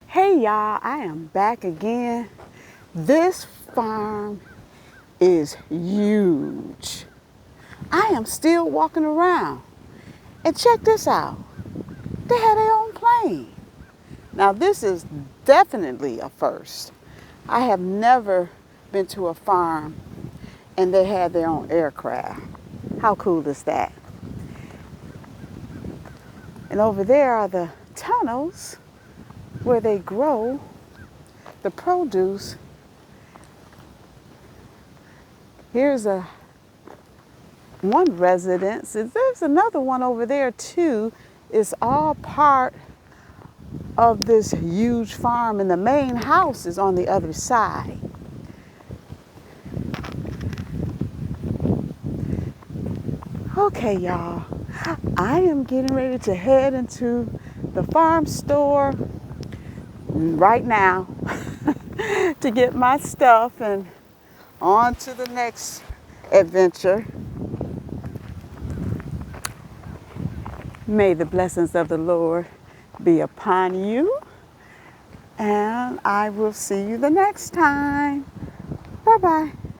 Hey y'all, I am back again. This farm is huge. I am still walking around. And check this out. They have their own plane. Now this is definitely a first. I have never been to a farm and they had their own aircraft. How cool is that? And over there are the tunnels where they grow the produce. Here's one residence. There's another one over there too. It's all part of this huge farm, and the main house is on the other side. Okay, y'all, I am getting ready to head into the farm store right now to get my stuff and on to the next adventure. May the blessings of the Lord be upon you, and I will see you the next time. Bye-bye.